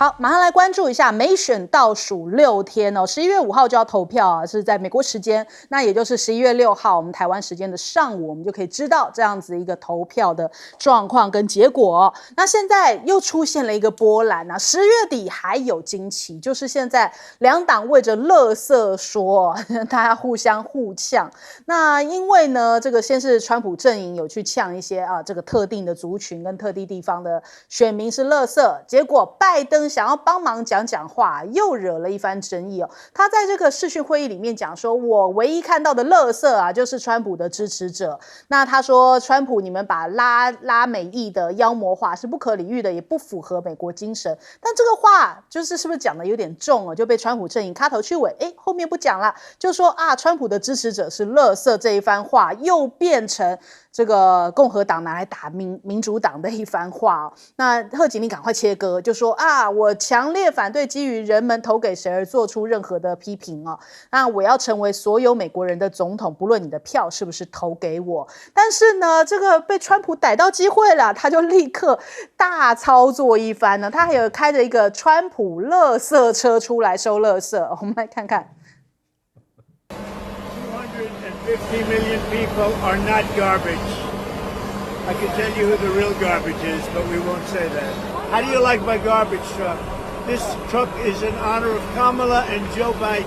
好，马上来关注一下美选倒数6天哦，11月5号就要投票啊，是在美国时间，那也就是11月6号，我们台湾时间的上午，我们就可以知道这样子一个投票的状况跟结果。那现在又出现了一个波澜啊，10月底还有惊奇，就是现在两党为着垃圾说，大家互相互呛。那因为呢，这个先是川普阵营有去呛一些这个特定的族群跟特定地方的选民是垃圾，结果拜登想要帮忙讲话，又惹了一番争议哦。他在这个视讯会议里面讲说，我唯一看到的垃圾啊，就是川普的支持者。那他说，川普你们把拉美裔的妖魔化是不可理喻的，也不符合美国精神。但这个话是不是讲的有点重哦，就被川普阵营卡头去尾，后面不讲了，就说川普的支持者是垃圾这一番话，又变成这个共和党拿来打民主党的一番话哦。那贺锦丽赶快切割，就说我强烈反对基于人们投给谁而做出任何的批评哦。那我要成为所有美国人的总统，不论你的票是不是投给我。但是呢，这个被川普逮到机会了，他就立刻大操作一番呢。他还有开着一个川普垃圾车出来收垃圾，我们来看看。250 million people are not garbage. I can tell you who the real garbage is, but we won't say that. How do you like my garbage truck? This truck is in honor of Kamala and Joe Biden.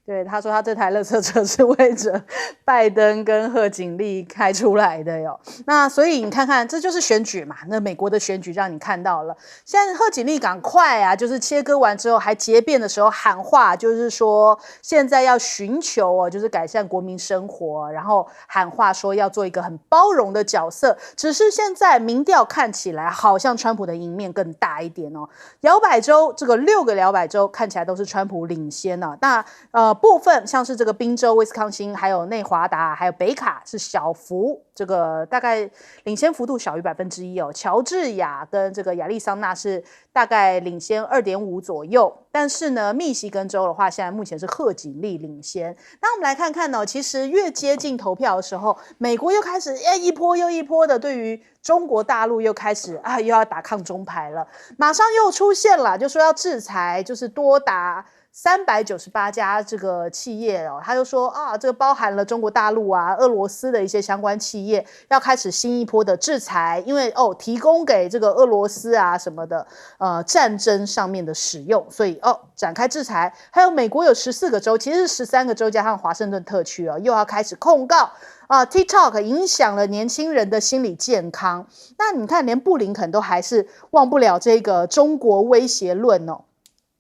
对，他说他这台垃圾车是为着拜登跟贺锦丽开出来的哟。那所以你看看，这就是选举嘛。那美国的选举让你看到了，现在贺锦丽赶快就是切割完之后还结辩的时候喊话，就是说现在要寻求就是改善国民生活，然后喊话说要做一个很包容的角色。只是现在民调看起来好像川普的赢面更大一点哦。摇摆州这个6个摇摆州看起来都是川普领先啊。那部分像是这个宾州、威斯康星，还有内华达，还有北卡是小幅，这个大概领先幅度小于1%哦。乔治亚跟这个亚利桑那是大概领先2.5左右。但是呢，密西根州的话，现在目前是贺锦丽领先。那我们来看看呢，其实越接近投票的时候，美国又开始一波又一波的对于中国大陆又开始又要打抗中牌了，马上又出现了，就说要制裁，就是多达398家这个企业哦，他就说这个包含了中国大陆俄罗斯的一些相关企业要开始新一波的制裁，因为提供给这个俄罗斯什么的战争上面的使用，所以展开制裁。还有美国有14个州，其实是13个州加上华盛顿特区又要开始控告TikTok 影响了年轻人的心理健康。那你看，连布林肯都还是忘不了这个中国威胁论哦。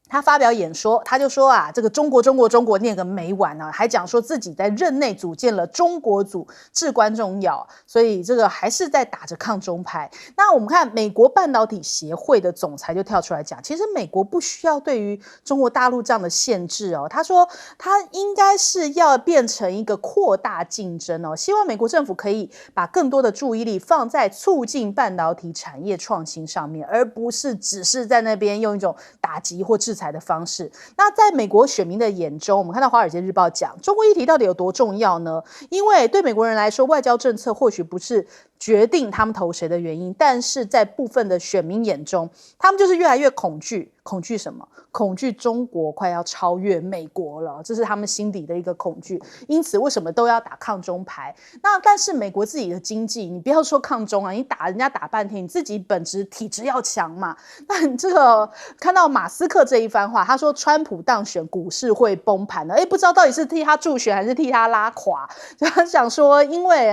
他发表演说，他就说这个中国念个没完啊，还讲说自己在任内组建了中国组，至关重要，所以这个还是在打着抗中牌。那我们看美国半导体协会的总裁就跳出来讲，其实美国不需要对于中国大陆这样的限制哦，他说他应该是要变成一个扩大竞争哦，希望美国政府可以把更多的注意力放在促进半导体产业创新上面，而不是只是在那边用一种打击或制裁的方式。那在美国选民的眼中，我们看到《华尔街日报》讲中国议题到底有多重要呢？因为对美国人来说，外交政策或许不是决定他们投谁的原因，但是在部分的选民眼中，他们就是越来越恐惧。恐惧什么？恐惧中国快要超越美国了，这是他们心底的一个恐惧。因此为什么都要打抗中牌？那但是美国自己的经济，你不要说抗中你打人家打半天，你自己本质体质要强嘛。那你这个看到马斯克这一番话，他说川普当选股市会崩盘的，不知道到底是替他助选还是替他拉垮。就他想说，因为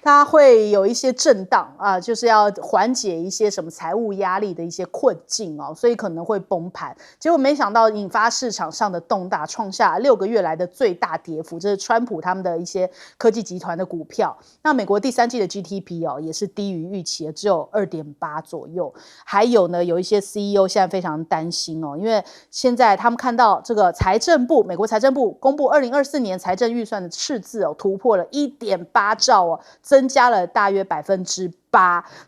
他会有一些震荡就是要缓解一些什么财务压力的一些困境所以可能会崩盘。结果没想到引发市场上的动荡，创下6个月来的最大跌幅，这是川普他们的一些科技集团的股票。那美国第3季的 GDP 也是低于预期的，只有 2.8 左右。还有呢，有一些 CEO 现在非常担心因为现在他们看到这个美国财政部公布2024年财政预算的赤字突破了 1.8 兆增加了大约8%。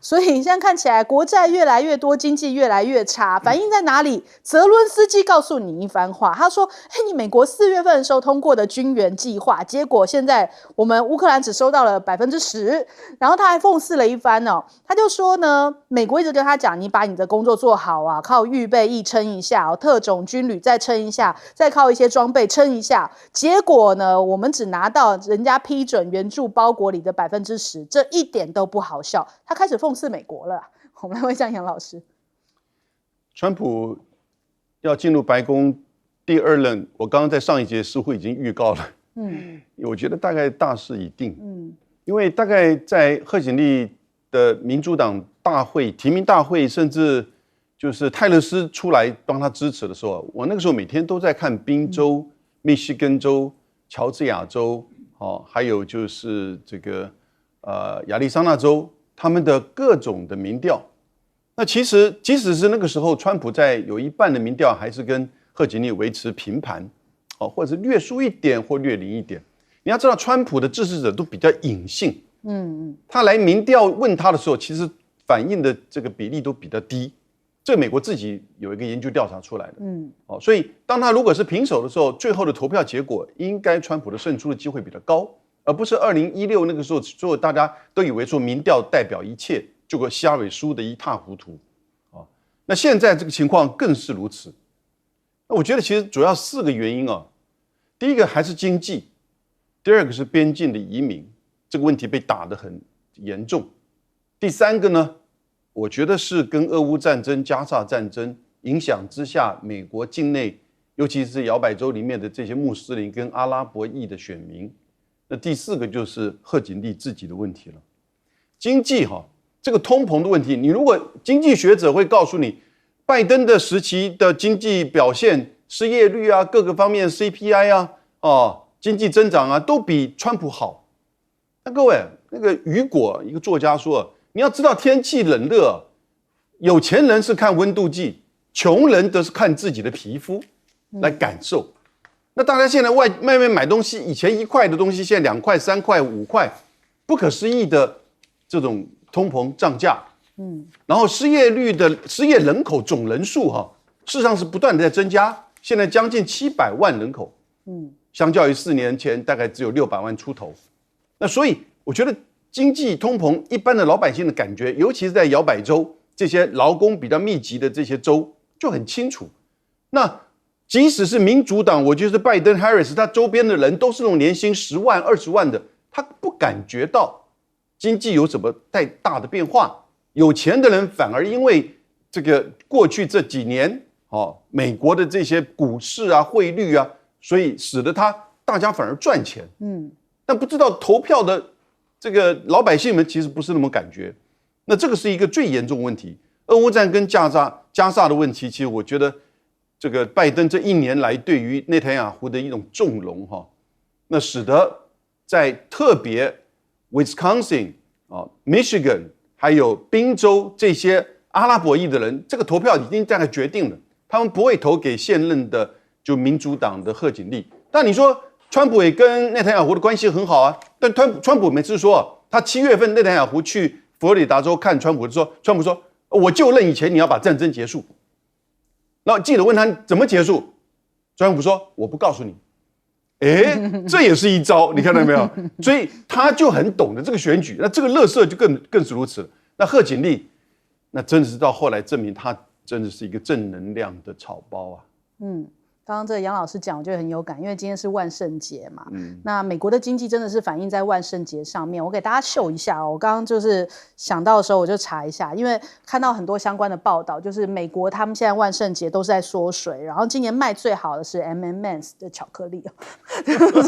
所以现在看起来国债越来越多，经济越来越差，反映在哪里？泽伦斯基告诉你一番话，他说：“嘿，你美国4月份的时候通过的军援计划，结果现在我们乌克兰只收到了10%。”然后他还讽刺了一番哦，他就说呢，美国一直跟他讲，你把你的工作做好啊，靠预备役撑一下哦，特种军旅再撑一下，再靠一些装备撑一下。结果呢，我们只拿到人家批准援助包裹里的10%，这一点都不好笑。他开始讽刺美国了。我们来问一下杨老师，川普要进入白宫第2任，我刚刚在上一节似乎已经预告了，我觉得大概大势已定，因为大概在贺锦丽的民主党大会提名大会，甚至就是泰勒斯出来帮他支持的时候，我那个时候每天都在看宾州、密西根州、乔治亚州，还有就是这个亚利桑那州。他们的各种的民调，那其实即使是那个时候，川普在有一半的民调还是跟贺锦丽维持平盘，或者是略输一点或略赢一点。你要知道，川普的支持者都比较隐性，他来民调问他的时候，其实反映的这个比例都比较低。这美国自己有一个研究调查出来的，所以当他如果是平手的时候，最后的投票结果应该川普的胜出的机会比较高。而不是2016那个时候，所有大家都以为说民调代表一切，结果希拉蕊输得一塌糊涂啊。那现在这个情况更是如此。那我觉得其实主要4个原因啊，第一个还是经济，第2个是边境的移民，这个问题被打得很严重。第3个呢，我觉得是跟俄乌战争、加沙战争影响之下，美国境内，尤其是摇摆州里面的这些穆斯林跟阿拉伯裔的选民。那第4个就是贺锦丽自己的问题了。经济这个通膨的问题，你如果经济学者会告诉你，拜登的时期的经济表现、失业率啊，各个方面 CPI 啊，经济增长啊，都比川普好。那各位，那个雨果一个作家说，你要知道天气冷热，有钱人是看温度计，穷人都是看自己的皮肤来感受。那大家现在外面买东西，以前1块的东西，现在2块、3块、5块，不可思议的这种通膨涨价。然后失业人口总人数事实上是不断的在增加，现在将近700万人口。相较于4年前大概只有600万出头。那所以我觉得经济通膨，一般的老百姓的感觉，尤其是在摇摆州这些劳工比较密集的这些州就很清楚。那即使是民主党，我觉得拜登、Harris 他周边的人都是那种年薪10万、20万的，他不感觉到经济有什么太大的变化。有钱的人反而因为这个过去这几年美国的这些股市啊、汇率啊，所以使得大家反而赚钱。但不知道投票的这个老百姓们其实不是那么感觉。那这个是一个最严重的问题。俄乌战跟加沙的问题，其实我觉得。这个拜登这1年来对于内塔尼亚胡的一种纵容那使得在特别 Wisconsin Michigan 还有宾州这些阿拉伯裔的人，这个投票已经大概决定了，他们不会投给现任的就民主党的贺锦丽。但你说川普也跟内塔尼亚胡的关系很好啊，但川普每次说他7月份内塔尼亚胡去佛罗里达州看川普的时候，川普说我就任以前你要把战争结束。然后记者问他怎么结束，川普说我不告诉你。这也是一招，你看到没有？所以他就很懂得这个选举，那这个垃圾就更是如此。那贺锦丽，那真的是到后来证明他真的是一个正能量的草包啊。刚刚这个杨老师讲，我觉得很有感，因为今天是万圣节嘛。那美国的经济真的是反映在万圣节上面。我给大家秀一下我刚刚就是想到的时候，我就查一下，因为看到很多相关的报道，就是美国他们现在万圣节都是在缩水，然后今年卖最好的是 M&M's 的巧克力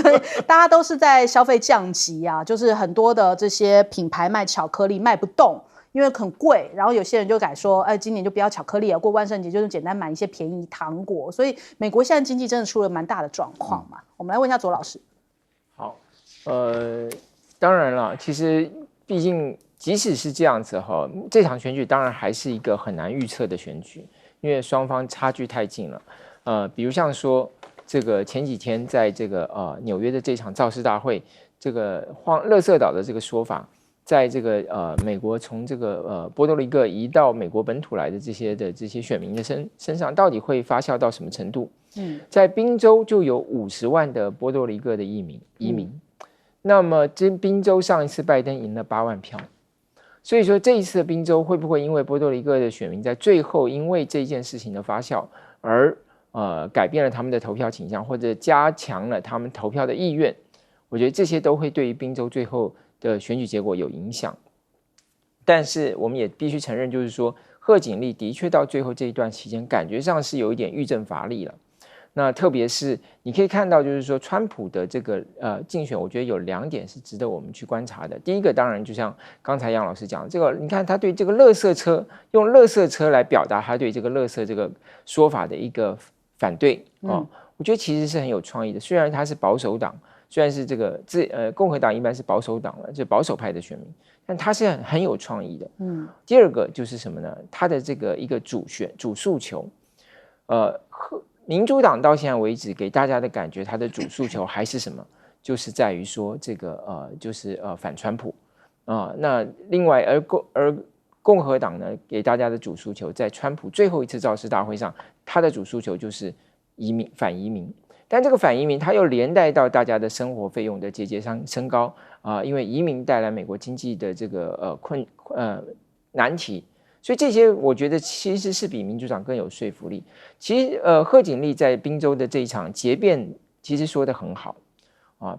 所以大家都是在消费降级啊，就是很多的这些品牌卖巧克力卖不动。因为很贵，然后有些人就改说，今年就不要巧克力了，过万圣节就是简单买一些便宜糖果，所以美国现在经济真的出了蛮大的状况嘛。我们来问一下左老师。好，当然了，其实毕竟即使是这样子这场选举当然还是一个很难预测的选举，因为双方差距太近了。比如像说这个前几天在这个纽约的这场造势大会，这个垃圾岛的这个说法。在这个美国从这个波多黎各移到美国本土来的这些选民的身上，到底会发酵到什么程度？在宾州就有50万的波多黎各的移民，那么宾州上一次拜登赢了8万票，所以说这一次的宾州会不会因为波多黎各的选民在最后因为这件事情的发酵而改变了他们的投票倾向，或者加强了他们投票的意愿？我觉得这些都会对于宾州最后的选举结果有影响。但是我们也必须承认，就是说贺锦丽的确到最后这一段期间，感觉上是有一点欲振乏力了。那特别是你可以看到，就是说川普的这个竞选，我觉得有2点是值得我们去观察的。第一个当然就像刚才杨老师讲的，这个你看他对这个垃圾车，用垃圾车来表达他对这个垃圾这个说法的一个反对我觉得其实是很有创意的。虽然他是保守党，虽然是这个共和党一般是保守党了，就是保守派的选民，但他是很有创意的。第二个就是什么呢？他的这个一个主诉求，民主党到现在为止给大家的感觉，他的主诉求还是什么？就是在于说这个就是反川普那另外而共和党呢给大家的主诉求，在川普最后一次造势大会上，他的主诉求就是反移民。但这个反移民，它又连带到大家的生活费用的节节升高因为移民带来美国经济的这个难题。所以这些我觉得其实是比民主党更有说服力。其实贺锦丽在宾州的这一场结辩其实说得很好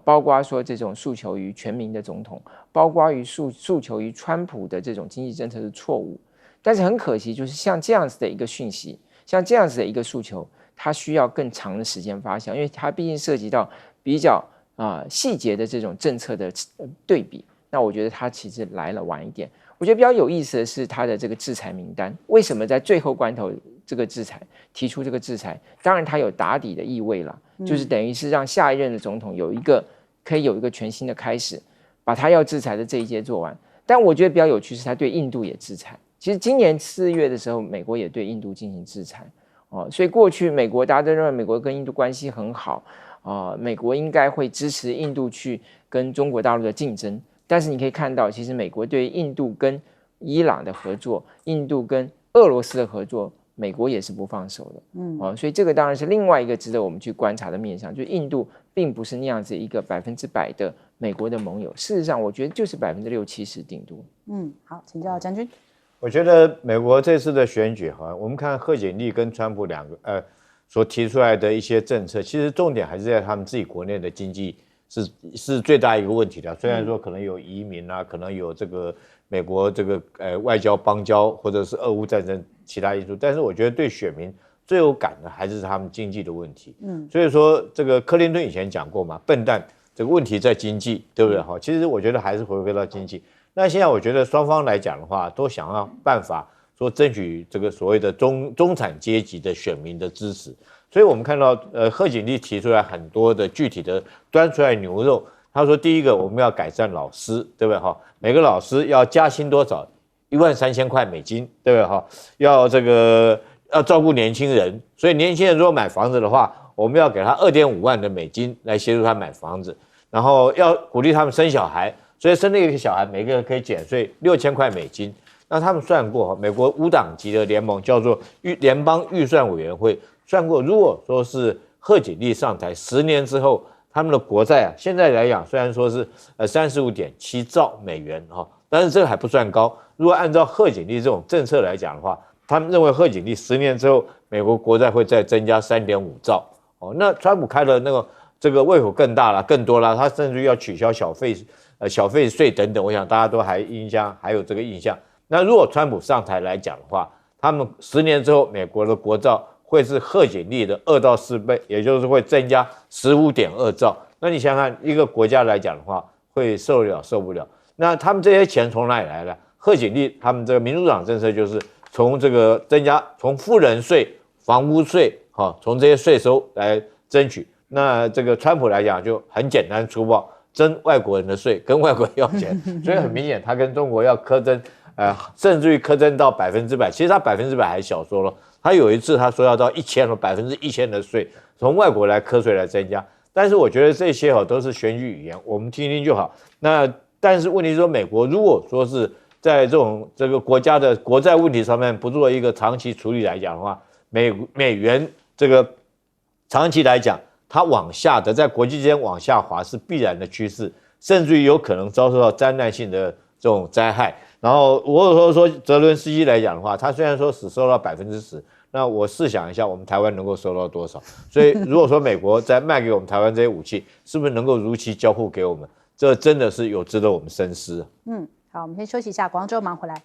包括说这种诉求于全民的总统，包括于诉求于川普的这种经济政策的错误。但是很可惜，就是像这样子的一个讯息，像这样子的一个诉求，它需要更长的时间发酵，因为它毕竟涉及到比较细节的这种政策的对比。那我觉得它其实来了晚一点。我觉得比较有意思的是他的这个制裁名单，为什么在最后关头这个提出这个制裁？当然他有打底的意味了，就是等于是让下一任的总统可以有一个全新的开始，把他要制裁的这一届做完。但我觉得比较有趣是他对印度也制裁。其实今年4月的时候，美国也对印度进行制裁所以过去美国大家都认为美国跟印度关系很好美国应该会支持印度去跟中国大陆的竞争。但是你可以看到，其实美国对印度跟伊朗的合作，印度跟俄罗斯的合作，美国也是不放手的。所以这个当然是另外一个值得我们去观察的面向，就是印度并不是那样子一个100%的美国的盟友，事实上我觉得就是60%-70%顶多。好，请教将军。我觉得美国这次的选举我们看贺锦丽跟川普两个所提出来的一些政策，其实重点还是在他们自己国内的经济。是最大一个问题的。虽然说可能有移民可能有这个美国这个外交邦交或者是俄乌战争其他因素，但是我觉得对选民最有感的还是他们经济的问题。所以说这个克林顿以前讲过嘛，笨蛋，这个问题在经济，对不对？其实我觉得还是回归到经济。那现在我觉得双方来讲的话，都想要办法说争取这个所谓的中产阶级的选民的支持。所以我们看到贺锦丽提出来很多的具体的端出来牛肉。他说第一个我们要改善老师，对不对每个老师要加薪多少？13000块美金，对不对要照顾年轻人，所以年轻人如果买房子的话，我们要给他2.5万的美金来协助他买房子，然后要鼓励他们生小孩，所以生了一个小孩每个人可以减税6000块美金。那他们算过美国5党级的联盟叫做联邦预算委员会算过，如果说是贺锦丽上台10年之后，他们的国债现在来讲虽然说是35.7兆美元但是这个还不算高。如果按照贺锦丽这种政策来讲的话，他们认为贺锦丽10年之后，美国国债会再增加3.5兆那川普开了这个胃口更大了，更多了，他甚至要取消小费税等等，我想大家都还有这个印象。那如果川普上台来讲的话，他们10年之后，美国的国债会是贺锦丽的2到4倍，也就是会增加15.2兆。那你想想，一个国家来讲的话，会受不了？那他们这些钱从哪里来的？贺锦丽他们这个民主党政策就是从这个增加，从富人税、房屋税，从这些税收来争取。那这个川普来讲就很简单粗暴，征外国人的税，跟外国人要钱，所以很明显他跟中国要苛征。甚至于苛征到100%，其实他100%还小说了。他有一次他说要到1000% 的税，从外国来课税来增加。但是我觉得这些都是选举语言，我们听听就好。但是问题是说，美国如果说是在这个国家的国债问题上面不做一个长期处理来讲的话，美元这个长期来讲，它往下的在国际间往下滑是必然的趋势，甚至于有可能遭受到灾难性的这种灾害。然后我有说泽伦斯基来讲的话，他虽然说只收到10%，那我试想一下，我们台湾能够收到多少？所以如果说美国在卖给我们台湾这些武器，是不是能够如期交付给我们？这真的是有值得我们深思。好，我们先休息一下，广州忙回来。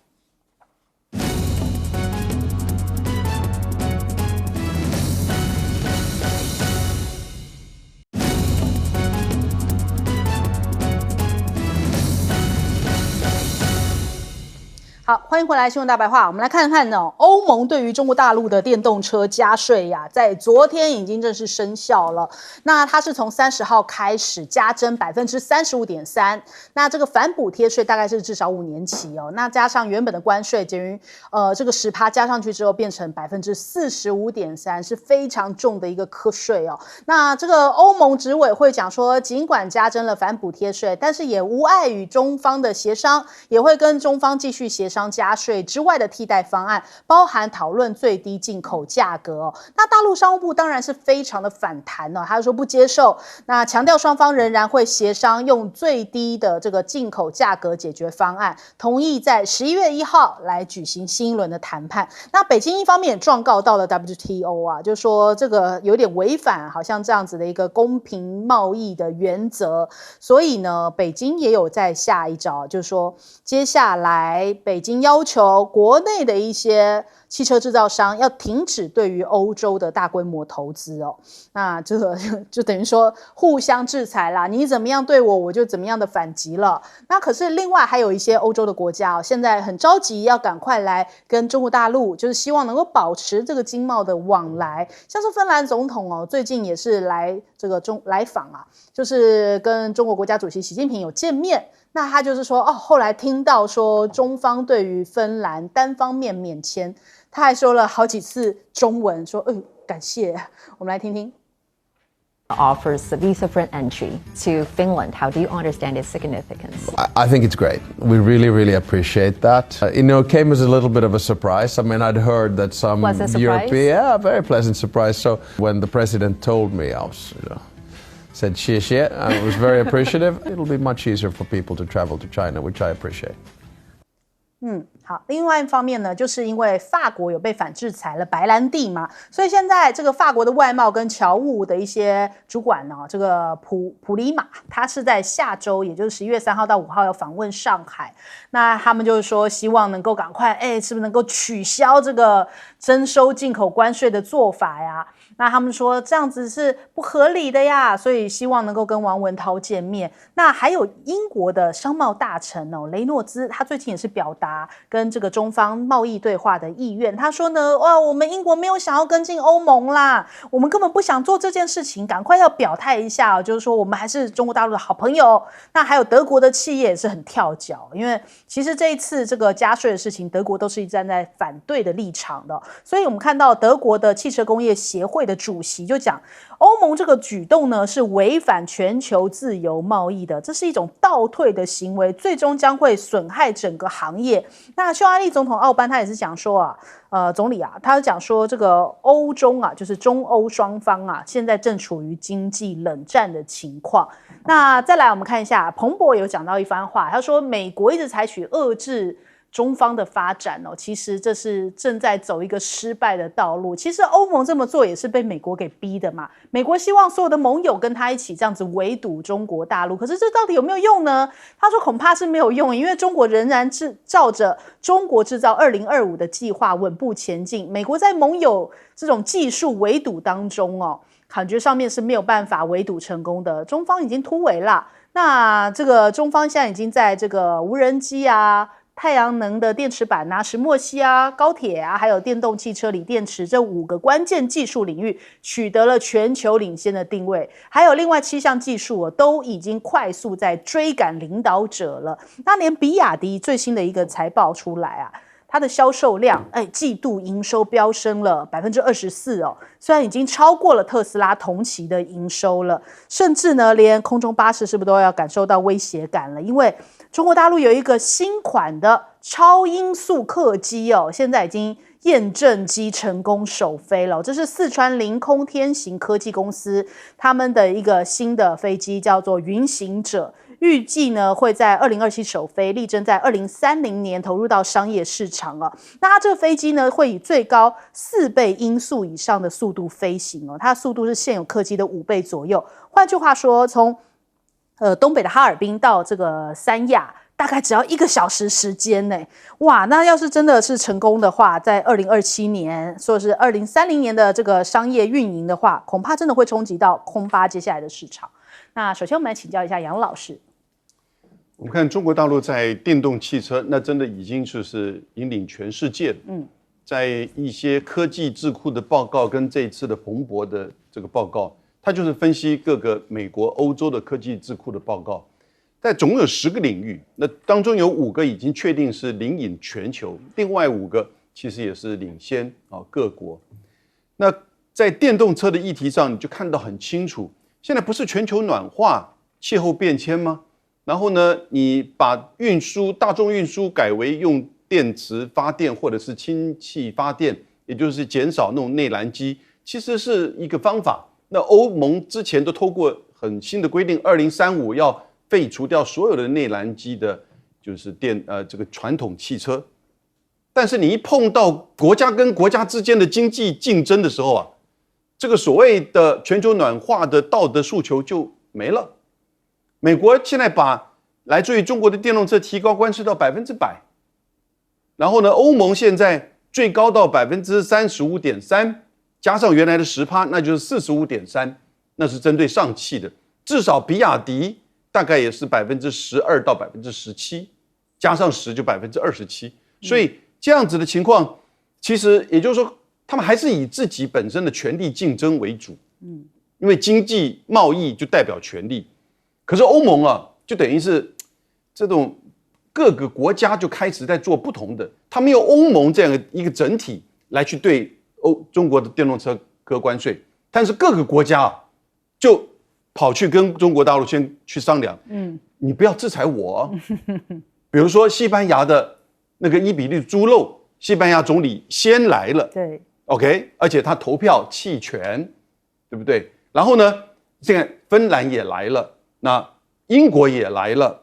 好，欢迎回来，新闻大白话。我们来看看呢，欧盟对于中国大陆的电动车加税呀，在昨天已经正式生效了。那它是从30号开始加征35.3%，那这个反补贴税大概是至少5年期哦。那加上原本的关税，等于这个10%加上去之后变成45.3%，是非常重的一个课税哦。那这个欧盟执委会讲说，尽管加征了反补贴税，但是也无碍于中方的协商，也会跟中方继续协商加税之外的替代方案，包含讨论最低进口价格哦。那大陆商务部当然是非常的反弹哦，他说不接受，那强调双方仍然会协商用最低的这个进口价格解决方案，同意在11月1号来举行新一轮的谈判。那北京一方面也状告到了 WTO 啊，就说这个有点违反好像这样子的一个公平贸易的原则，所以呢，北京也有在下一招，就是说接下来北京要求国内的一些汽车制造商要停止对于欧洲的大规模投资哦。那这个就等于说互相制裁啦，你怎么样对我，我就怎么样的反击了。那可是另外还有一些欧洲的国家哦，现在很着急要赶快来跟中国大陆，就是希望能够保持这个经贸的往来。像是芬兰总统哦，最近也是来访啊，就是跟中国国家主席习近平有见面。那他就是说后来听到说中方对于芬兰单方面免签，他还说了好几次中文，说感谢。我们来听听。Offers the visa-free entry to Finland. How do you understand its significance? I think it's great. We really, really appreciate that. It came as a little bit of a surprise. I mean, I'd heard that some European, very pleasant surprise. So when the president told me, I was, said 谢谢. I was very appreciative. It'll be much easier for people to travel to China, which I appreciate. 好，另外一方面呢，就是因为法国有被反制裁了白兰地嘛，所以现在这个法国的外贸跟侨务的一些主管呢，这个普里马，他是在下周，也就是11月3号到5号要访问上海，那他们就是说希望能够赶快，是不是能够取消这个征收进口关税的做法呀？那他们说这样子是不合理的呀，所以希望能够跟王文涛见面。那还有英国的商贸大臣雷诺兹，他最近也是表达跟这个中方贸易对话的意愿。他说呢，我们英国没有想要跟进欧盟啦，我们根本不想做这件事情，赶快要表态一下就是说我们还是中国大陆的好朋友。那还有德国的企业也是很跳脚，因为其实这一次这个加税的事情，德国都是站在反对的立场的。所以我们看到德国的汽车工业协会的主席就讲，欧盟这个举动呢是违反全球自由贸易的，这是一种倒退的行为，最终将会损害整个行业。那匈牙利总统奥班他也是讲说总理他讲说这个欧中就是中欧双方现在正处于经济冷战的情况。那再来我们看一下，彭博有讲到一番话，他说美国一直采取遏制中方的发展其实这是正在走一个失败的道路。其实欧盟这么做也是被美国给逼的嘛，美国希望所有的盟友跟他一起这样子围堵中国大陆，可是这到底有没有用呢？他说恐怕是没有用，因为中国仍然是照着中国制造2025的计划稳步前进，美国在盟友这种技术围堵当中感觉上面是没有办法围堵成功的，中方已经突围了。那这个中方现在已经在这个无人机太阳能的电池板石墨烯高铁还有电动汽车锂电池这5个关键技术领域取得了全球领先的定位，还有另外7项技术都已经快速在追赶领导者了。那连比亚迪最新的一个财报出来它的销售量季度营收飙升了 24% 虽然已经超过了特斯拉同期的营收了，甚至呢连空中巴士是不是都要感受到威胁感了，因为中国大陆有一个新款的超音速客机哦，现在已经验证机成功首飞了。这是四川凌空天行科技公司他们的一个新的飞机，叫做云行者。预计呢会在2027首飞，力争在2030年投入到商业市场哦。那它这个飞机呢会以最高4倍音速以上的速度飞行哦，它的速度是现有客机的5倍左右。换句话说，从东北的哈尔滨到这个三亚，大概只要1个小时时间呢。哇，那要是真的是成功的话，在2027年，说是2030年的这个商业运营的话，恐怕真的会冲击到空巴接下来的市场。那首先我们来请教一下杨老师。我们看中国大陆在电动汽车，那真的已经就是引领全世界了。在一些科技智库的报告跟这一次的彭博的这个报告，它就是分析各个美国、欧洲的科技智库的报告，在总有10个领域，那当中有5个已经确定是领引全球，另外5个其实也是领先各国。那在电动车的议题上，你就看到很清楚，现在不是全球暖化、气候变迁吗？然后呢，你把大众运输改为用电池发电或者是氢气发电，也就是减少那种内燃机，其实是一个方法。那欧盟之前都透过很新的规定，2035要废除掉所有的内燃机的，就是这个传统汽车。但是你一碰到国家跟国家之间的经济竞争的时候啊，这个所谓的全球暖化的道德诉求就没了。美国现在把来自于中国的电动车提高关税到100%，然后呢，欧盟现在最高到35.3%，加上原来的10%，那就是45.3%，那是针对上汽的，至少比亚迪大概也是12%到17%，加上10%就27%，所以这样子的情况，其实也就是说，他们还是以自己本身的权力竞争为主，因为经济贸易就代表权力。可是欧盟啊，就等于是这种各个国家就开始在做不同的，他们用欧盟这样一个整体来去对中国的电动车科关税，但是各个国家啊，就跑去跟中国大陆先去商量，你不要制裁我。比如说西班牙的那个伊比利猪肉，西班牙总理先来了，对 ，OK， 而且他投票弃权，对不对？然后呢，现在芬兰也来了。那英国也来了，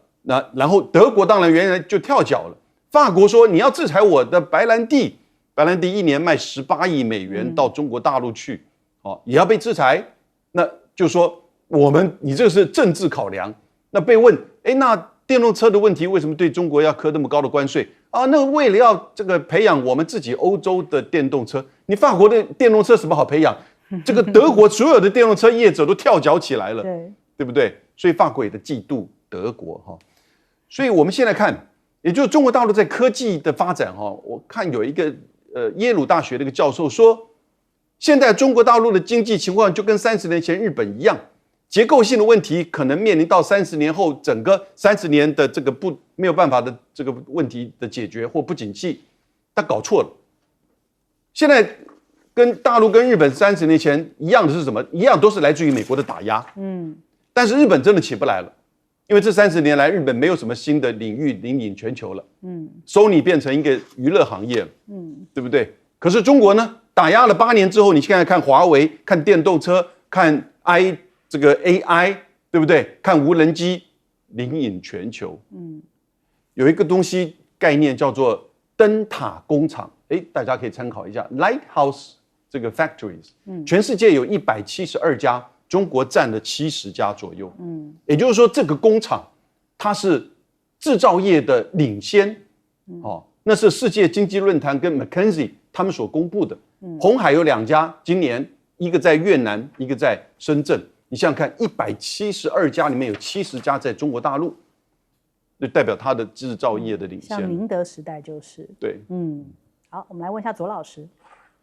然后德国当然原来就跳脚了。法国说你要制裁我的白兰地1年卖18亿美元到中国大陆去，也要被制裁。那就说你这个是政治考量。那被问，那电动车的问题为什么对中国要课那么高的关税啊？那为了要这个培养我们自己欧洲的电动车，你法国的电动车什么好培养？这个德国所有的电动车业者都跳脚起来了，对不对？所以法国也在嫉妒德国所以我们现在看，也就是中国大陆在科技的发展我看有一个耶鲁大学的一个教授说，现在中国大陆的经济情况就跟30年前日本一样，结构性的问题可能面临到30年后整个30年的这个没有办法的这个问题的解决或不景气，他搞错了。现在跟大陆跟日本30年前一样的是什么？一样都是来自于美国的打压，但是日本真的起不来了，因为这30年来日本没有什么新的领域领引全球了，Sony 变成一个娱乐行业了，对不对？可是中国呢，打压了8年之后，你现在看华为、看电动车、看这个 AI， 对不对？看无人机，领引全球。有一个东西概念叫做灯塔工厂，大家可以参考一下 Lighthouse 这个 factories，全世界有172家。中国占了70家左右，也就是说，这个工厂它是制造业的领先，那是世界经济论坛跟 McKinsey 他们所公布的。鸿海有2家，今年一个在越南，一个在深圳。你想想看，172家里面有70家在中国大陆，就代表它的制造业的领先。像宁德时代就是。对，好，我们来问一下左老师。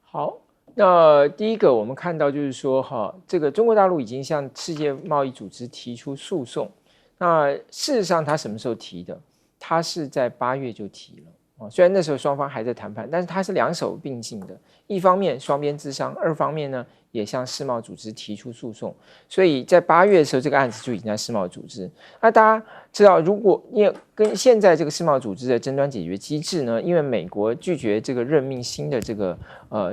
好。那第一个，我们看到就是说，这个中国大陆已经向世界贸易组织提出诉讼。那事实上，他什么时候提的？他是在8月就提了。虽然那时候双方还在谈判，但是它是两手并进的。一方面双边咨商，二方面呢也向世贸组织提出诉讼。所以在8月的时候，这个案子就已经在世贸组织。那大家知道，如果因为跟现在这个世贸组织的争端解决机制呢，因为美国拒绝这个任命新的这个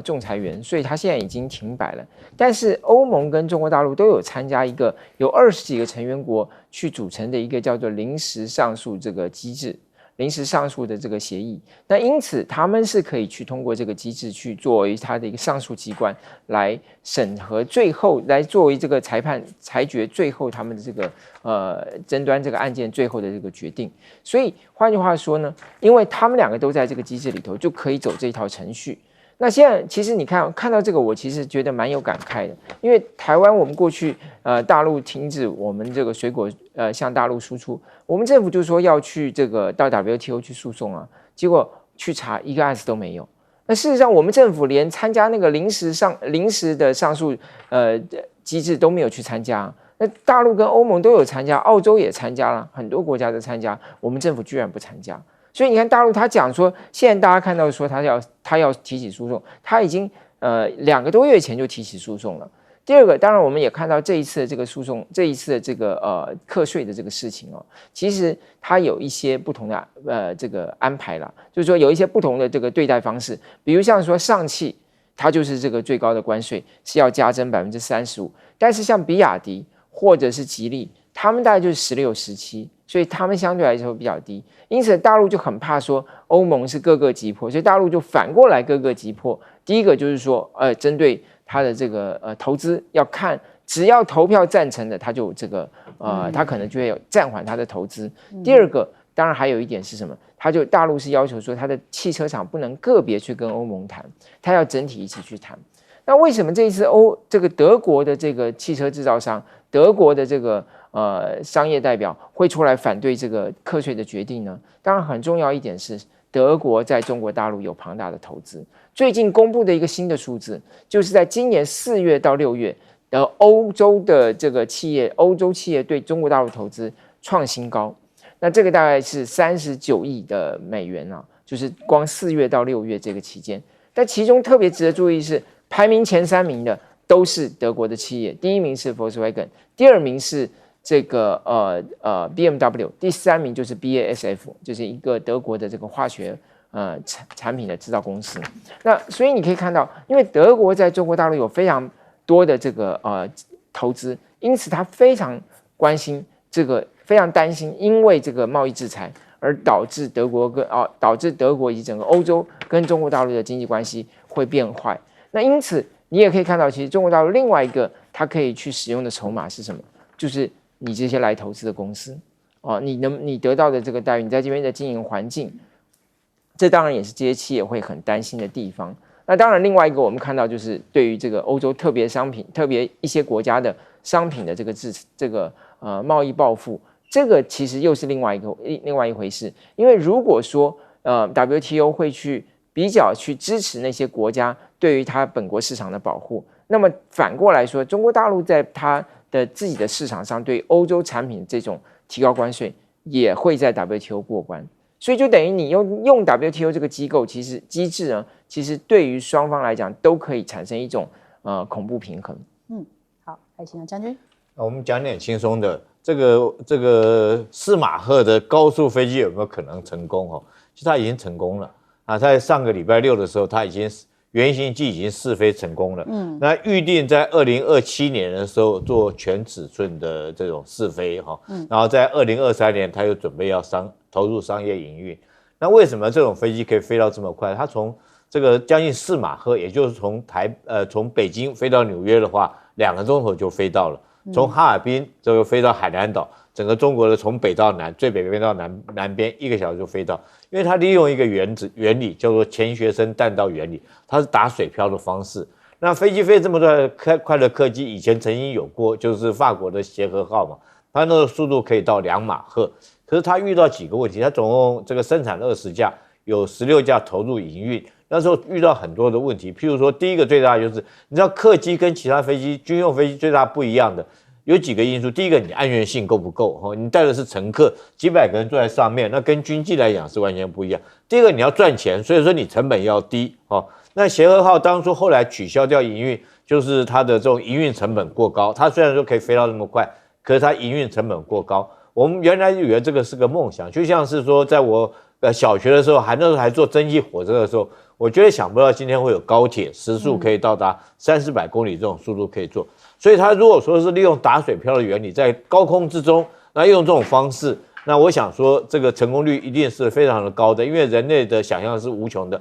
仲裁员，所以他现在已经停摆了。但是欧盟跟中国大陆都有参加一个有20几个成员国去组成的一个叫做临时上诉这个机制。临时上诉的这个协议，那因此他们是可以去通过这个机制去作为他的一个上诉机关来审核，最后来作为这个裁判裁决最后他们的这个争端这个案件最后的这个决定。所以换句话说呢，因为他们两个都在这个机制里头，就可以走这一套程序。那现在其实你看到这个，我其实觉得蛮有感慨的，因为台湾我们过去大陆停止我们这个水果向大陆输出，我们政府就说要去这个到 WTO 去诉讼啊，结果去查一个案子都没有。那事实上我们政府连参加那个临时的上诉机制都没有去参加。那大陆跟欧盟都有参加，澳洲也参加了，很多国家都参加，我们政府居然不参加。所以你看大陆他讲说，现在大家看到说他要提起诉讼，他已经2个多月前就提起诉讼了。第二个，当然我们也看到这一次的这个诉讼，这一次的这个课税的这个事情哦，其实它有一些不同的这个安排啦，就是说有一些不同的这个对待方式，比如像说上汽，它就是这个最高的关税是要加征35%，但是像比亚迪或者是吉利，他们大概就是16、17%，所以他们相对来说比较低。因此大陆就很怕说欧盟是各个击破，所以大陆就反过来各个击破。第一个就是说针对他的这个投资要看，只要投票赞成的，他就这个他可能就会有暂缓他的投资。第二个当然还有一点是什么，大陆是要求说他的汽车厂不能个别去跟欧盟谈，他要整体一起去谈。那为什么这一次这个德国的这个汽车制造商，德国的这个商业代表会出来反对这个课税的决定呢？当然很重要一点是，德国在中国大陆有庞大的投资。最近公布的一个新的数字，就是在今年4月到6月，欧洲的这个企业，欧洲企业对中国大陆投资创新高。那这个大概是39亿的美元啊，就是光4月到6月这个期间。但其中特别值得注意是，排名前3名的都是德国的企业，第1名是 Volkswagen， 第2名是这个BMW， 第3名就是 BASF， 就是一个德国的这个化学产品的制造公司。那所以你可以看到，因为德国在中国大陆有非常多的这个投资，因此他非常关心这个，非常担心，因为这个贸易制裁而导致德国以及整个欧洲跟中国大陆的经济关系会变坏。那因此你也可以看到，其实中国大陆另外一个它可以去使用的筹码是什么？就是你这些来投资的公司你得到的这个待遇，你在这边的经营环境，这当然也是这些企业会很担心的地方。那当然另外一个我们看到就是对于这个欧洲特别商品，特别一些国家的商品的这个贸易报复，这个其实又是另外一回事。因为如果说WTO 会去比较去支持那些国家对于它本国市场的保护，那么反过来说，中国大陆在它的自己的市场上对欧洲产品这种提高关税，也会在 WTO 过关。所以就等于你用 WTO 这个机制呢，其实对于双方来讲都可以产生一种恐怖平衡。好，还请将军。我们讲点轻松的，这个斯马赫的高速飞机有没有可能成功？其实它已经成功了啊，在上个礼拜6的时候，它已经原型机已经试飞成功了。那预定在2027年的时候做全尺寸的这种试飞然后在2023年它又准备要投入商业营运。那为什么这种飞机可以飞到这么快？它从这个将近4马赫，也就是从北京飞到纽约的话，2个钟头就飞到了。从哈尔滨这个飞到海南岛，整个中国的从北到南，最北边到南边1个小时就飞到。因为它利用一个原理叫做钱学森弹道原理，它是打水漂的方式。那飞机飞这么快的客机，以前曾经有过，就是法国的协和号嘛，它那个速度可以到2马赫。可是它遇到几个问题，它总共这个生产20架，有16架投入营运。那时候遇到很多的问题，譬如说第一个最大的就是，你知道客机跟其他飞机、军用飞机最大不一样的，有几个因素，第一个你安全性够不够，你带的是乘客，几百个人坐在上面，那跟军机来讲是完全不一样。第二个你要赚钱，所以说你成本要低。那协和号当初后来取消掉营运，就是它的这种营运成本过高，它虽然说可以飞到那么快，可是它营运成本过高。我们原来以为这个是个梦想，就像是说在我小学的时候，那时候还坐蒸汽火车的时候，我觉得想不到今天会有高铁时速可以到达300-400公里这种速度可以做。所以它如果说是利用打水漂的原理，在高空之中，那用这种方式，那我想说这个成功率一定是非常的高的，因为人类的想象是无穷的。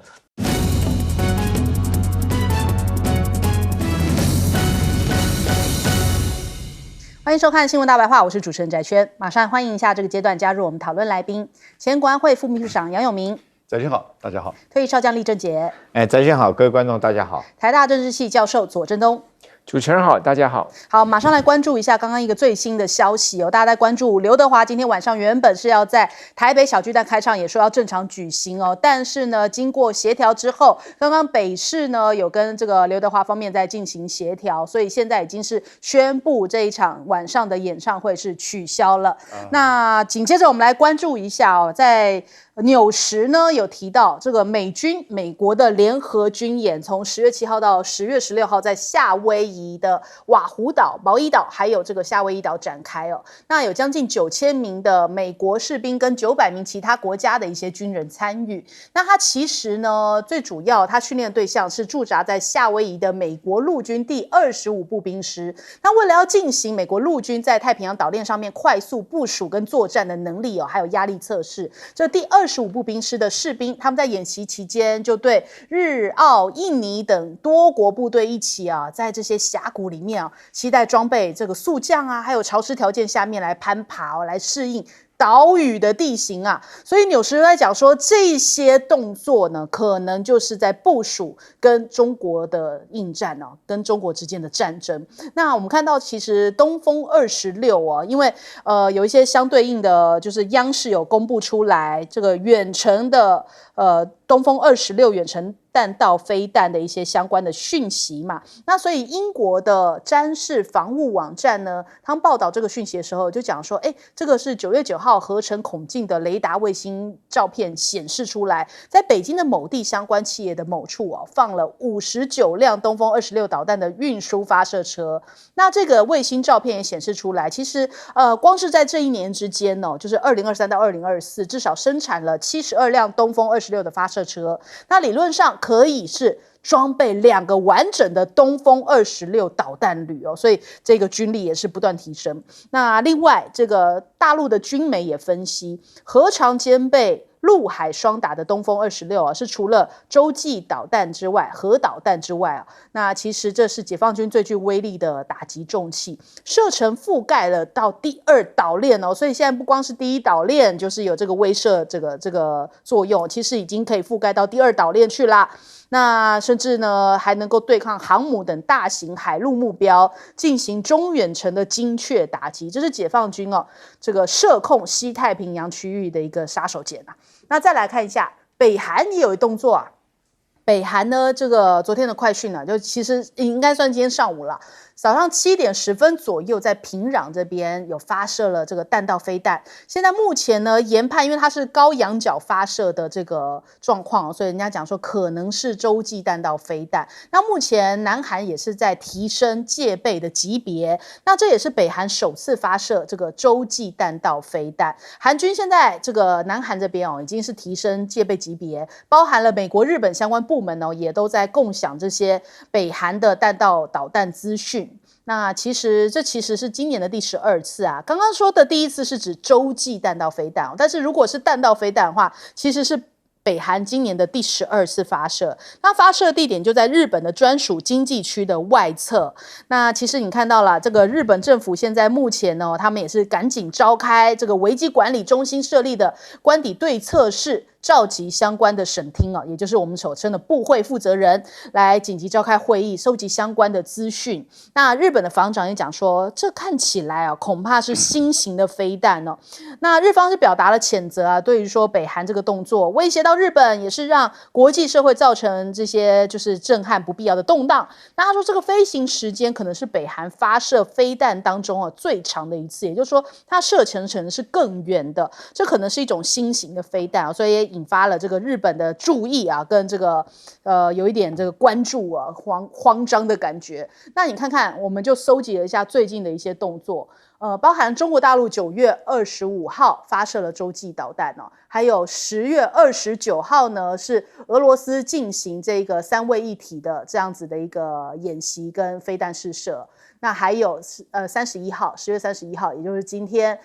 欢迎收看《新闻大白话》，我是主持人翟轩。马上欢迎一下这个阶段加入我们讨论来宾，前国安会副秘书长杨永明。翟轩好，大家好。退役少将厉正杰。翟轩好，各位观众大家好。台大政治系教授左正东。主持人好，大家好。好，马上来关注一下刚刚一个最新的消息哦。大家在关注刘德华今天晚上原本是要在台北小巨蛋开唱，也说要正常举行哦。但是呢，经过协调之后，刚刚北市呢有跟这个刘德华方面在进行协调，所以现在已经是宣布这一场晚上的演唱会是取消了。那紧接着我们来关注一下哦，在纽时呢有提到这个美国的联合军演，从10月7号到10月16号在夏威夷的瓦胡岛、毛伊岛还有这个夏威夷岛展开哦。那有将近9000名的美国士兵跟900名其他国家的一些军人参与。那它其实呢，最主要它训练的对象是驻扎在夏威夷的美国陆军第25步兵师。那为了要进行美国陆军在太平洋岛链上面快速部署跟作战的能力哦，还有压力测试，这第25步兵师的士兵，他们在演习期间就对日、澳、印尼等多国部队一起啊，在这些峡谷里面啊，携带装备这个速降啊，还有潮湿条件下面来攀爬哦，来适应岛屿的地形啊。所以纽时在讲说，这些动作呢，可能就是在部署跟中国的应战哦，跟中国之间的战争。那我们看到，其实东风26哦，因为有一些相对应的，就是央视有公布出来这个远程的东风26远程弹道飞弹的一些相关的讯息嘛。那所以英国的詹氏防务网站呢，他们报道这个讯息的时候就讲说，这个是9月9号合成孔径的雷达卫星照片显示出来，在北京的某地相关企业的某处哦，放了59辆东风26导弹的运输发射车。那这个卫星照片也显示出来，其实光是在这一年之间哦，就是2023到2024，至少生产了72辆东风26的发射车。那理论上可以是装备2个完整的东风26导弹旅哦，所以这个军力也是不断提升。那另外，这个大陆的军媒也分析，何尝兼备陆海双打的东风26啊，是除了洲际导弹之外、核导弹之外啊，那其实这是解放军最具威力的打击重器，射程覆盖了到第2岛链哦，所以现在不光是第1岛链，就是有这个威慑这个作用，其实已经可以覆盖到第2岛链去啦。那甚至呢，还能够对抗航母等大型海陆目标，进行中远程的精确打击，这是解放军哦这个射控西太平洋区域的一个杀手锏啊。那再来看一下，北韩也有动作啊。北韩呢，这个昨天的快讯呢，就其实应该算今天上午了。早上7点10分左右，在平壤这边有发射了这个弹道飞弹。现在目前呢，研判因为它是高仰角发射的这个状况，所以人家讲说可能是洲际弹道飞弹。那目前南韩也是在提升戒备的级别。那这也是北韩首次发射这个洲际弹道飞弹。韩军现在这个南韩这边哦，已经是提升戒备级别，包含了美国、日本相关部门哦，也都在共享这些北韩的弹道导弹资讯。那这其实是今年的第12次啊。刚刚说的第一次是指洲际弹道飞弹，但是如果是弹道飞弹的话，其实是北韩今年的第12次发射。那发射地点就在日本的专属经济区的外侧。那其实你看到了，这个日本政府现在目前呢，他们也是赶紧召开这个危机管理中心设立的官邸对策室，召集相关的省厅啊，也就是我们所称的部会负责人来紧急召开会议，收集相关的资讯。那日本的防长也讲说，这看起来啊，恐怕是新型的飞弹哦。那日方是表达了谴责啊，对于说北韩这个动作威胁到日本，也是让国际社会造成这些就是震撼不必要的动荡。那他说这个飞行时间可能是北韩发射飞弹当中啊最长的一次，也就是说它射程是更远的，这可能是一种新型的飞弹啊，所以也引发了这个日本的注意啊，跟这个有一点这个关注啊，慌张的感觉。那你看看，我们就搜集了一下最近的一些动作。包含中国大陆9月25号发射了洲际导弹哦，还有10月29号呢是俄罗斯进行这个3位一体的这样子的一个演习跟飞弹试射。那还有31号，10月31号，也就是今天，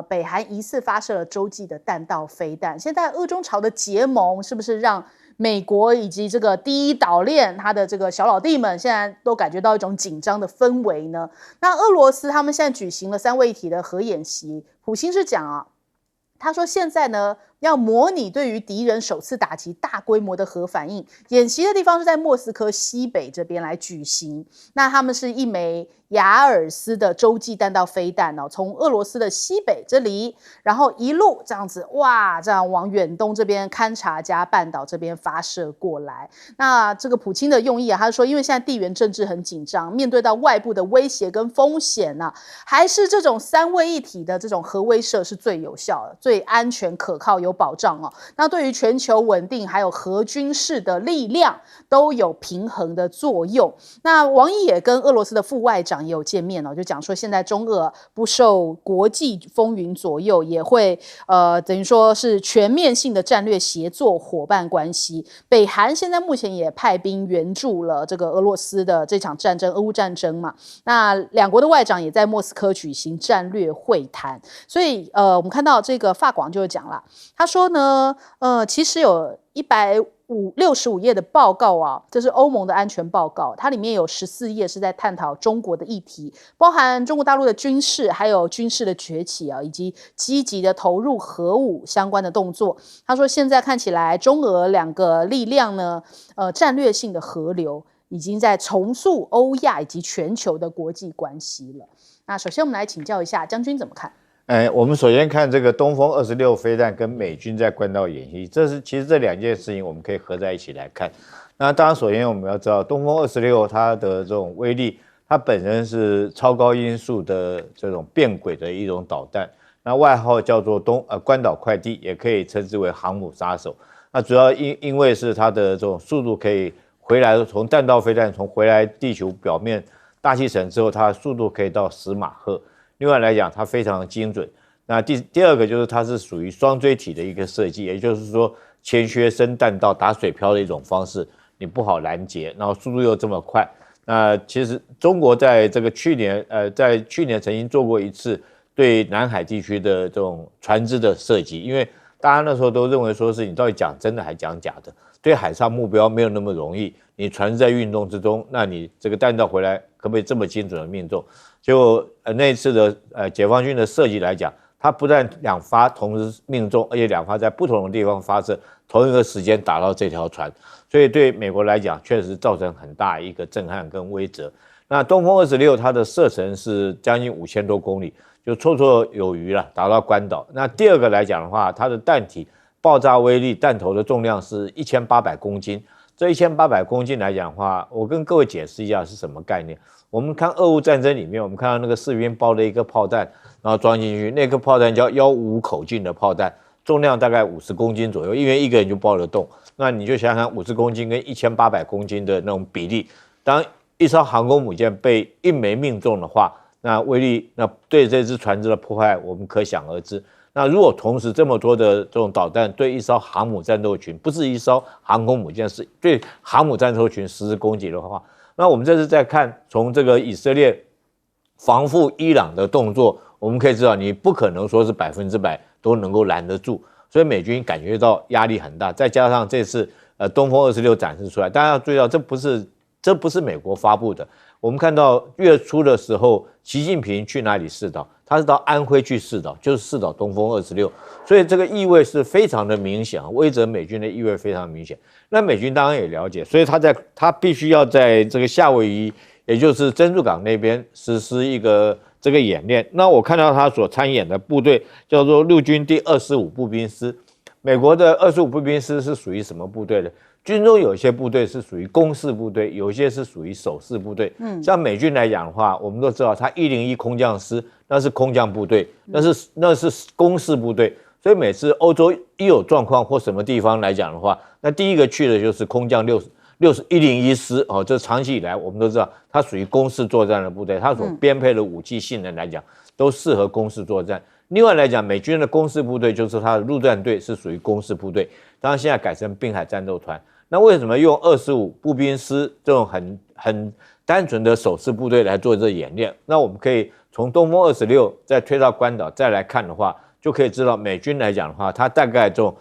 北韩疑似发射了洲际的弹道飞弹。现在俄中朝的结盟是不是让美国以及这个第一岛链他的这个小老弟们现在都感觉到一种紧张的氛围呢？那俄罗斯他们现在举行了3位一体的核演习，普京是讲啊，他说现在呢要模拟对于敌人首次打击大规模的核反应，演习的地方是在莫斯科西北这边来举行。那他们是一枚雅尔斯的洲际弹道飞弹哦，从俄罗斯的西北这里，然后一路这样子哇，这样往远东这边勘察加半岛这边发射过来。那这个普京的用意啊，他说因为现在地缘政治很紧张，面对到外部的威胁跟风险啊，还是这种3位一体的这种核威慑是最有效的、最安全可靠有保障哦。那对于全球稳定还有核军事的力量都有平衡的作用。那王毅也跟俄罗斯的副外长也有见面哦，就讲说现在中俄不受国际风云左右，也会等于说是全面性的战略协作伙伴关系。北韩现在目前也派兵援助了这个俄罗斯的这场战争，俄乌战争嘛。那两国的外长也在莫斯科举行战略会谈。所以我们看到这个法广就讲了，他说呢，其实有165页的报告啊，这是欧盟的安全报告，它里面有14页是在探讨中国的议题，包含中国大陆的军事，还有军事的崛起啊，以及积极的投入核武相关的动作。他说现在看起来中俄2个力量呢，战略性的合流已经在重塑欧亚以及全球的国际关系了。那首先我们来请教一下将军怎么看？我们首先看这个东风26飞弹跟美军在关岛演习，其实这2件事情我们可以合在一起来看。那当然，首先我们要知道东风26它的这种威力，它本身是超高音速的这种变轨的一种导弹，那外号叫做关岛快递，也可以称之为航母杀手。那主要因为是它的这种速度可以回来，从弹道飞弹从回来地球表面大气层之后，它的速度可以到10马赫。另外来讲，它非常精准。那第二个就是它是属于双锥体的一个设计，也就是说前靴升弹道打水漂的一种方式，你不好拦截，然后速度又这么快。那其实中国在这个去年曾经做过一次对南海地区的这种船只的射击，因为大家那时候都认为说是你到底讲真的还讲假的，对海上目标没有那么容易，你船只在运动之中，那你这个弹道回来可不可以这么精准的命中？结果那一次的解放军的射击来讲，它不但2发同时命中，而且2发在不同的地方发射，同一个时间打到这条船，所以对美国来讲确实造成很大一个震撼跟威慑。那东风26它的射程是将近5000多公里，就绰绰有余了，打到关岛。那第二个来讲的话，它的弹体爆炸威力，弹头的重量是1800公斤。这1800公斤来讲的话，我跟各位解释一下是什么概念。我们看俄乌战争里面，我们看到那个士兵包了一个炮弹，然后装进去，那个炮弹叫155口径的炮弹，重量大概50公斤左右，因为一个人就抱得动。那你就想想50公斤跟1800公斤的那种比例，当一艘航空母舰被一枚命中的话，那威力，那对这支船只的破坏，我们可想而知。那如果同时这么多的这种导弹对一艘航母战斗群，不是一艘航空母舰，是对航母战斗群实施攻击的话，那我们这是在看从这个以色列防护伊朗的动作，我们可以知道你不可能说是100%都能够拦得住，所以美军感觉到压力很大。再加上这次东风26展示出来，大家要注意到这不是美国发布的。我们看到月初的时候，习近平去哪里试导？他是到安徽去试导，就是试导东风26，所以这个意味是非常的明显，威慑美军的意味非常明显。那美军当然也了解，所以他必须要在这个夏威夷，也就是珍珠港那边实施一个这个演练。那我看到他所参演的部队叫做陆军第25步兵师，美国的25步兵师是属于什么部队的？军中有一些部队是属于攻势部队，有一些是属于守势部队。像美军来讲的话，我们都知道，他101空降师那是空降部队，那是攻势部队。所以每次欧洲一有状况或什么地方来讲的话，那第一个去的就是空降101师哦。这长期以来我们都知道，它属于攻势作战的部队，它所编配的武器性能来讲，都适合攻势作战。另外来讲，美军的攻势部队就是它的陆战队是属于攻势部队，当然现在改成滨海战斗团。那为什么用25步兵师这种很单纯的守势部队来做这演练？那我们可以从东风26再推到关岛再来看的话，就可以知道美军来讲的话，它大概这种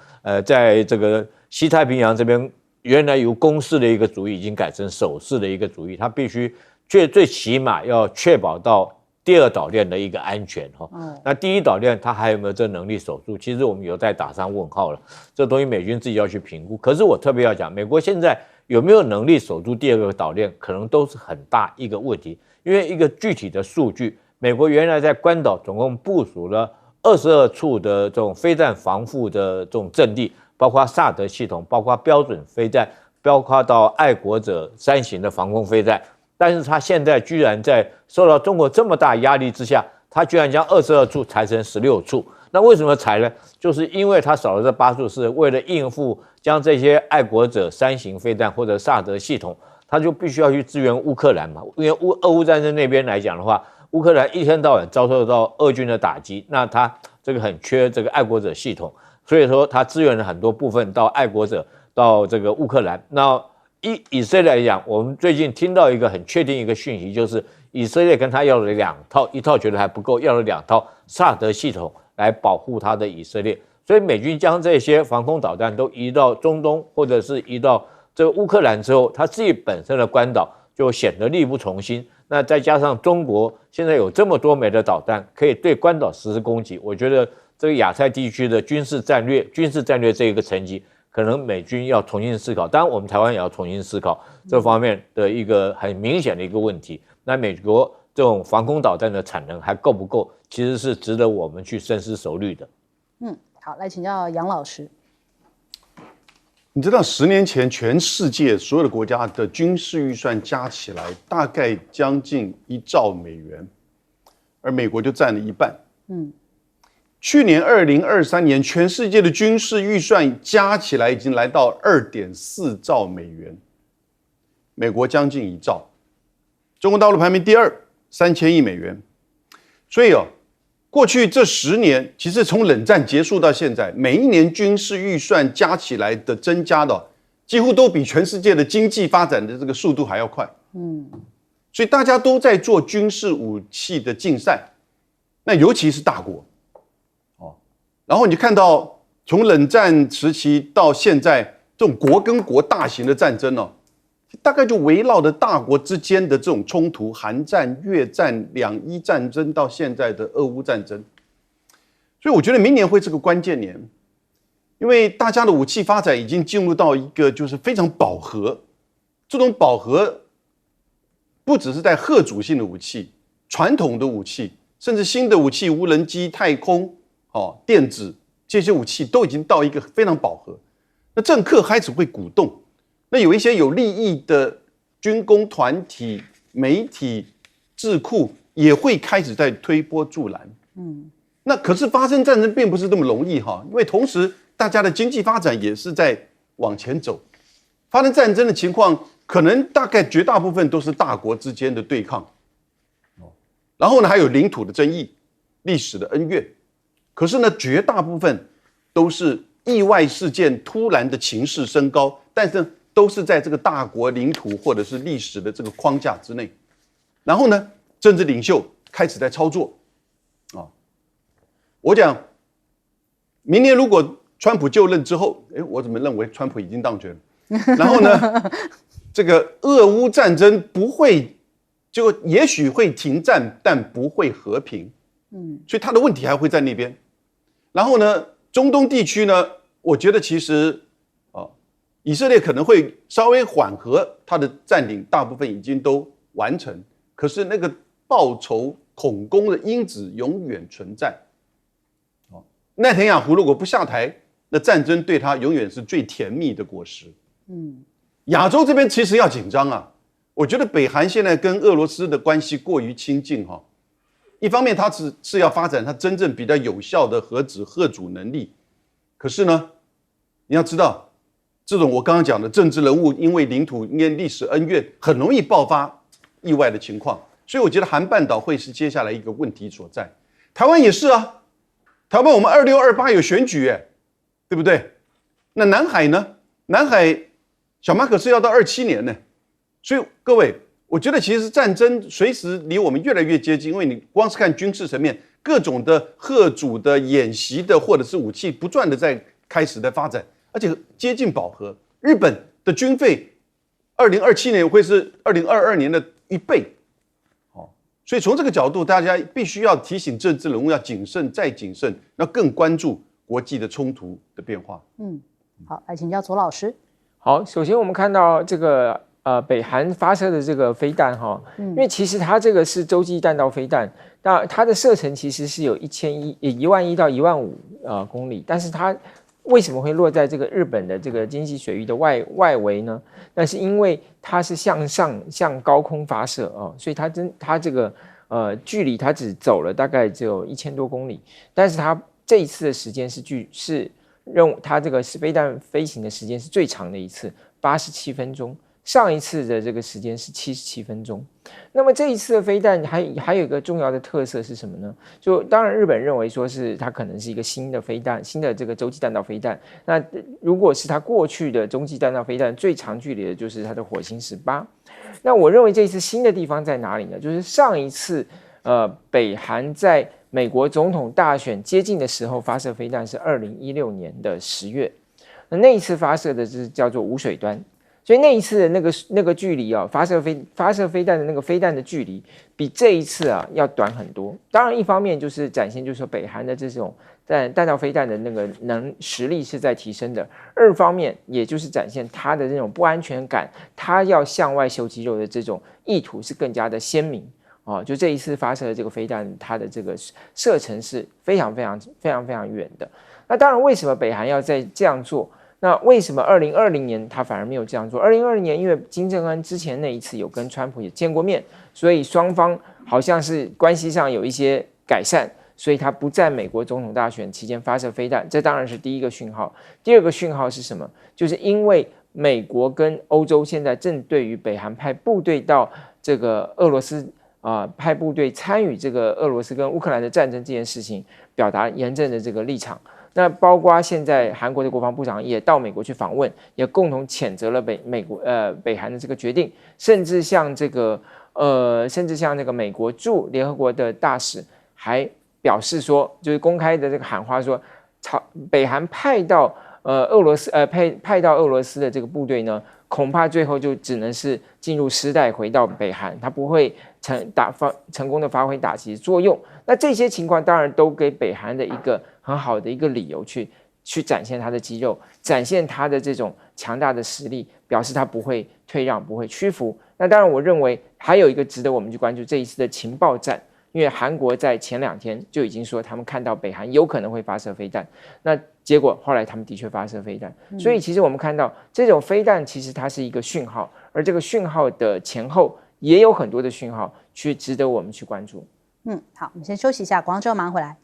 在这个西太平洋这边，原来由攻势的一个主义已经改成守势的一个主义，它必须最起码要确保到第二岛链的一个安全哈。那第一岛链它还有没有这能力守住？其实我们有在打上问号了，这东西美军自己要去评估。可是我特别要讲，美国现在有没有能力守住第二个岛链，可能都是很大一个问题。因为一个具体的数据，美国原来在关岛总共部署了22处的这种飞弹防护的这种阵地，包括萨德系统，包括标准飞弹，包括到爱国者3型的防空飞弹。但是他现在居然在受到中国这么大压力之下，他居然将22处裁成16处。那为什么裁呢？就是因为他少了这8处，是为了应付将这些爱国者3型飞弹或者萨德系统，他就必须要去支援乌克兰嘛。因为俄乌战争那边来讲的话，乌克兰一天到晚遭受到俄军的打击，那他这个很缺这个爱国者系统，所以说他支援了很多部分到爱国者到这个乌克兰。那以色列来讲，我们最近听到一个很确定一个讯息，就是以色列跟他要了2套，一套觉得还不够，要了2套萨德系统来保护他的以色列。所以美军将这些防空导弹都移到中东，或者是移到这个乌克兰之后，他自己本身的关岛就显得力不从心。那再加上中国现在有这么多枚的导弹可以对关岛实施攻击，我觉得这个亚太地区的军事战略这一个层级，可能美军要重新思考，当然我们台湾也要重新思考这方面的一个很明显的一个问题。那美国这种防空导弹的产能还够不够，其实是值得我们去深思熟虑的。好，来请教杨老师。你知道10年前全世界所有的国家的军事预算加起来大概将近1兆美元，而美国就占了一半。去年2023年全世界的军事预算加起来已经来到2.4兆美元，美国将近1兆，中国大陆排名第2，3000亿美元。所以过去这10年，其实从冷战结束到现在，每一年军事预算加起来的增加的，几乎都比全世界的经济发展的这个速度还要快。所以大家都在做军事武器的竞赛，那尤其是大国。然后你看到从冷战时期到现在，这种国跟国大型的战争大概就围绕着大国之间的这种冲突，韩战、越战、两伊战争到现在的俄乌战争。所以我觉得明年会是个关键年，因为大家的武器发展已经进入到一个就是非常饱和。这种饱和不只是在核主性的武器、传统的武器，甚至新的武器，无人机、太空、电子这些武器都已经到一个非常饱和。那政客开始会鼓动。那有一些有利益的军工团体、媒体、智库也会开始在推波助澜。那可是发生战争并不是这么容易因为同时大家的经济发展也是在往前走。发生战争的情况，可能大概绝大部分都是大国之间的对抗，然后呢还有领土的争议、历史的恩怨。可是呢，绝大部分都是意外事件突然的情势升高，但是都是在这个大国领土或者是历史的这个框架之内。然后呢，政治领袖开始在操作。我讲，明年如果川普就任之后，我怎么认为川普已经当选了？然后呢，这个俄乌战争不会，就也许会停战，但不会和平。所以它的问题还会在那边。然后呢，中东地区呢，我觉得其实以色列可能会稍微缓和它的占领，大部分已经都完成，可是那个报仇恐攻的因子永远存在。奈坦雅胡如果不下台，那战争对他永远是最甜蜜的果实。亚洲这边其实要紧张啊，我觉得北韩现在跟俄罗斯的关系过于亲近哈。一方面，它是要发展它真正比较有效的核子核主能力，可是呢，你要知道，这种我刚刚讲的政治人物因为领土因为历史恩怨，很容易爆发意外的情况。所以我觉得韩半岛会是接下来一个问题所在。台湾也是啊，台湾我们26、28有选举对不对？那南海呢？南海小马可是要到27年呢。所以各位，我觉得其实战争随时离我们越来越接近，因为你光是看军事层面，各种的核主的演习的或者是武器不断的在开始的发展，而且接近饱和。日本的军费2027年会是2022年的1倍。所以从这个角度，大家必须要提醒政治人物要谨慎再谨慎，要更关注国际的冲突的变化。好，来请教左老师。好，首先我们看到这个北韩发射的这个飞弹哈，因为其实它这个是洲际弹道飞弹，那它的射程其实是有11000到15000公里，但是它为什么会落在这个日本的这个经济水域的外围呢？那是因为它是向高空发射所以它这个距离它只走了大概只有1000多公里，但是它这一次的时间是它这个飞弹飞行的时间是最长的一次，87分钟。上一次的这个时间是77分钟。那么这一次的飞弹还有一个重要的特色是什么呢？就当然日本认为说是它可能是一个新的飞弹，新的这个洲际弹道飞弹。那如果是它过去的洲际弹道飞弹最长距离的就是它的火星18。那我认为这一次新的地方在哪里呢？就是上一次北韩在美国总统大选接近的时候发射飞弹是2016年的10月，那一次发射的是叫做无水端。所以那一次的那个距离发射飞弹的那个飞弹的距离比这一次要短很多。当然，一方面就是展现就是说北韩的这种弹道飞弹的那个实力是在提升的；二方面也就是展现它的这种不安全感，它要向外秀肌肉的这种意图是更加的鲜明就这一次发射的这个飞弹，它的这个射程是非常远的。那当然，为什么北韩要再这样做？那为什么2020年他反而没有这样做？2020年因为金正恩之前那一次有跟川普也见过面，所以双方好像是关系上有一些改善，所以他不在美国总统大选期间发射飞弹，这当然是第一个讯号。第二个讯号是什么？就是因为美国跟欧洲现在正对于北韩派部队到这个俄罗斯派部队参与这个俄罗斯跟乌克兰的战争这件事情，表达严正的这个立场。那包括现在韩国的国防部长也到美国去访问，也共同谴责了北韩的这个决定，甚至像那个美国驻联合国的大使还表示说，就是公开的这个喊话说，北韩派到俄罗斯的这个部队呢，恐怕最后就只能是进入失代回到北韩，他不会成功的发挥打击作用。那这些情况当然都给北韩的一个很好的一个理由去展现他的肌肉，展现他的这种强大的实力，表示他不会退让，不会屈服。那当然，我认为还有一个值得我们去关注这一次的情报战，因为韩国在前2天就已经说他们看到北韩有可能会发射飞弹，那结果后来他们的确发射飞弹，所以其实我们看到这种飞弹其实它是一个讯号，而这个讯号的前后也有很多的讯号去值得我们去关注。好，我们先休息一下，广告之后马上回来。